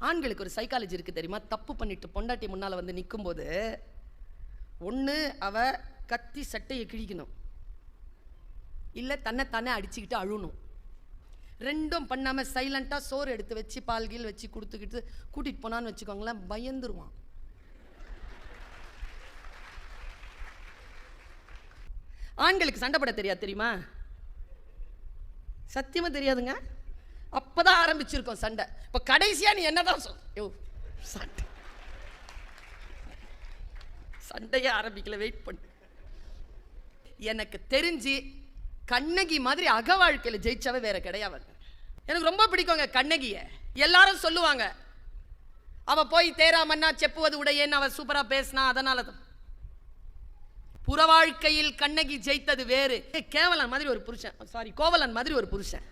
ஆண்களுக்கு ஒரு சைக்காலஜி இருக்குது தெரியுமா? தப்பு பண்ணிட்டு பொண்டாட்டி முன்னால் வந்து நிற்கும்போது ஒன்று அவ கத்தி சட்டையை கிழிக்கணும், இல்லை தன்னை அடிச்சுக்கிட்டு அழுணும். ரெண்டும் பண்ணாமல் சைலண்ட்டாக சோறு எடுத்து வச்சு பால்கீழ் வச்சு கொடுத்துக்கிட்டு கூட்டிகிட்டு போனான்னு வச்சுக்கோங்களேன், பயந்துருவான். ஆண்களுக்கு சண்டை போட தெரியாது தெரியுமா? சத்தியமாக தெரியாதுங்க. அப்போதான் ஆரம்பிச்சிருக்கோம் சண்டை. இப்போ கடைசியாக நீ என்னதான் சண்டை சண்டையே ஆரம்பிக்கல, வெயிட் பண்ணு. எனக்கு தெரிஞ்சு கண்ணகி மாதிரி அக வாழ்க்கையில் ஜெயிச்சவே வேற கிடையாது. எனக்கு ரொம்ப பிடிக்குங்க கண்ணகிய. எல்லாரும் சொல்லுவாங்க அவ போய் தேராமன்னா செப்புவது உடையேன்னு அவ சூப்பரா பேசினா, அதனால தான். புற வாழ்க்கையில் கண்ணகி ஜெயித்தது வேறு. கேவலன் மாதிரி ஒரு புருஷன், சாரி கோவலன் மாதிரி ஒரு புருஷன்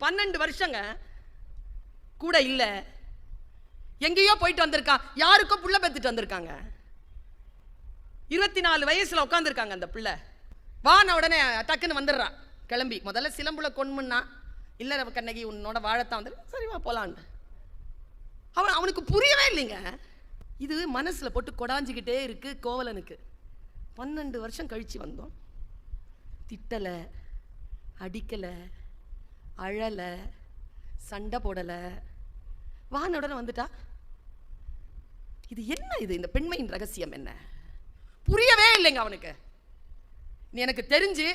12 வருஷங்க கூட இல்ல, எங்கேயோ போயிட்டு வந்திருக்கான், யாருக்கோ புள்ள பெத்துட்டு வந்திருக்காங்க. 24 வயசுல உட்காந்துருக்காங்க அந்த பிள்ளை. வான உடனே டக்குன்னு வந்துடுறா கிளம்பி. முதல்ல சிலம்புல கொன்முன்னா, இல்லை கண்ணகி உன்னோட வாழத்தான் வந்து, சரிவா போலான்னு. அவனுக்கு புரியவே இல்லைங்க. இது மனசுல போட்டு கொடாஞ்சிக்கிட்டே இருக்கு கோவலனுக்கு. 12 வருஷம் கழிச்சு வந்தோம், திட்டலை, அடிக்கலை, அழலை, சண்டை போடலை, வான உடனே வந்துட்டா. இது என்ன? இது இந்த பெண்மையின் ரகசியம் என்ன? புரியவே இல்லைங்க அவனுக்கு. நீ எனக்கு தெரிஞ்சு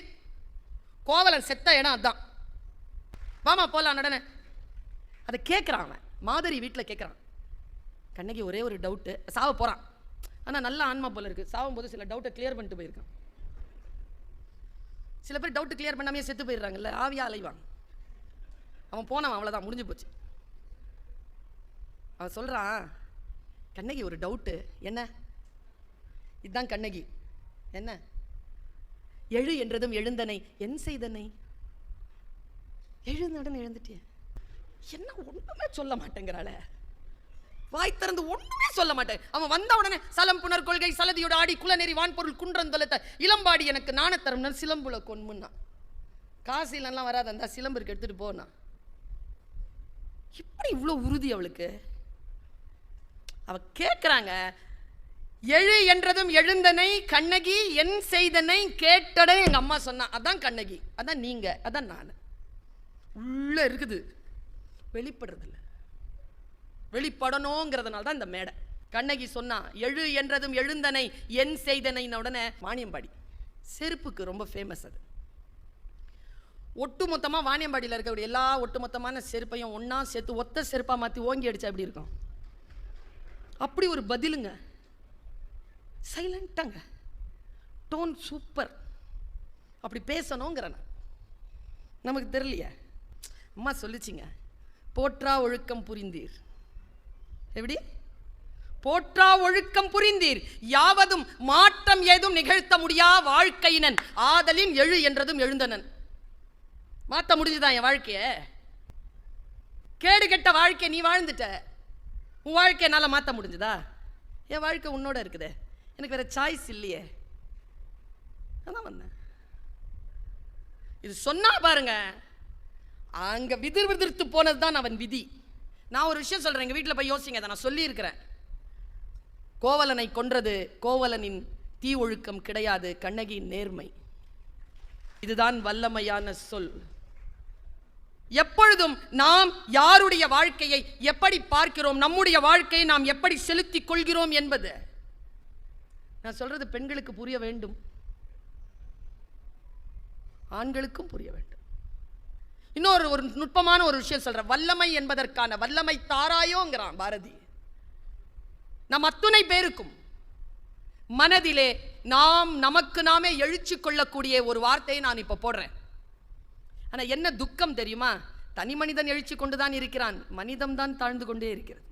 கோவலன் செத்த இடம் அதான், வாமா போலாம் உடனே. அதை கேட்குறான் அவன். மாதரி வீட்டில் கேட்குறான். கண்ணகி ஒரே ஒரு டவுட்டு, சாவ போகிறான். ஆனால் நல்ல ஆன்மா போல இருக்குது, சாவும்போது சில டவுட்டை கிளியர் பண்ணிட்டு போயிருக்கான். சில பேர் டவுட்டு கிளியர் பண்ணாமே செத்து போயிடுறாங்கல்ல, ஆவியா அலைவான். அவன் போனவன், அவ்வளோதான், முடிஞ்சு போச்சு. அவன் சொல்கிறான், கண்ணகி ஒரு டவுட்டு. என்ன? இதுதான் கண்ணகி. என்ன? எழு என்றதும் எழுந்தனை, என் செய்தனை? எழுந்தவுடன் எழுந்துட்டிய, என்ன ஒண்ணுமே சொல்ல மாட்டேங்கிறாள, வாய் திறந்து ஒண்ணுமே சொல்ல மாட்டேன். அவன் வந்த உடனே சலம் புனர் கொள்கை சலதியோட ஆடி குலநெறி வான்பொருள் குன்றந்தொலைத்த இளம்பாடி எனக்கு நாணத்தரம் சிலம்புல கொன்முன்னா. காசிலெல்லாம் வராது, அந்த சிலம்பு இருக்கு, எடுத்துட்டு போனா. இப்படி இவ்வளோ உறுதி அவளுக்கு. அவ கேட்குறாங்க, எழு என்றதும் எழுந்தனை கண்ணகி, என் செய்தனை கேட்டடனே எங்க அம்மா சொன்னா. அதான் கண்ணகி, அதான் நீங்க, அதான் நான். உள்ள இருக்குது, வெளிப்படுறது இல்லை. வெளிப்படணுங்கிறதுனால தான் இந்த மேடை. கண்ணகி சொன்னா, எழு என்றதும் எழுந்தனை என் செய்தனை உடனே வாணியம்பாடி செருப்புக்கு ரொம்ப ஃபேமஸ். அது ஒட்டுமொத்தமாக வாணியம்பாடியில் இருக்கக்கூடிய எல்லா ஒட்டுமொத்தமான செருப்பையும் ஒன்றா சேர்த்து ஒத்த செருப்பாக மாற்றி ஓங்கி அடிச்சா எப்படி இருக்கும்? அப்படி ஒரு பதிலுங்க. சைலண்டாங்க, டோன் சூப்பர். அப்படி பேசணுங்கிற நமக்கு தெரியலையே. அம்மா சொல்லிச்சிங்க, போற்றா ஒழுக்கம் புரிந்தீர். எப்படி? போற்றா ஒழுக்கம் புரிந்தீர், யாவதும் மாற்றம் ஏதும் நிகழ்த்த முடியா வாழ்க்கையினன் ஆதலின் எழு என்றதும் எழுந்தனன். மாற்ற முடிஞ்சுதான் என் வாழ்க்கைய? கேடு கெட்ட வாழ்க்கை நீ வாழ்ந்துட்ட, உன் வாழ்க்கையை என்னால் மாற்ற முடிஞ்சுதா? என் வாழ்க்கை உன்னோட இருக்குதே, எனக்கு வேற சாய்ஸ் இல்லையே. அதான் வந்தேன். இது சொன்னா பாருங்க, அங்க விதிர்விதிர்த்து போனது தான் அவன் விதி. நான் ஒரு விஷயம் சொல்றேன், எங்க வீட்டில் போய் யோசிங்க. அதை நான் சொல்லி இருக்கிறேன். கோவலனை கொன்றது கோவலனின் தீ ஒழுக்கம் கிடையாது, கண்ணகியின் நேர்மை. இதுதான் வல்லமையான சொல். எப்பொழுதும் நாம் யாருடைய வாழ்க்கையை எப்படி பார்க்கிறோம், நம்முடைய வாழ்க்கையை நாம் எப்படி செலுத்திக் கொள்கிறோம் என்பது நான் சொல்றது பெண்களுக்கு புரிய வேண்டும், ஆண்களுக்கும் புரிய வேண்டும். இன்னொரு ஒரு நுட்பமான ஒரு விஷயம் சொல்றேன். வல்லமை என்பதற்கான வல்லமை தாராயோங்கிறான் பாரதி. நம் அத்துணை பேருக்கும் மனதிலே நாம் நமக்கு நாமே எழுச்சி கொள்ளக்கூடிய ஒரு வார்த்தையை நான் இப்ப போடுறேன். ஆனா என்ன துக்கம் தெரியுமா? தனி மனிதன் எழுச்சி கொண்டுதான் இருக்கிறான், மனிதம் தான் தாழ்ந்து கொண்டே இருக்கிறது.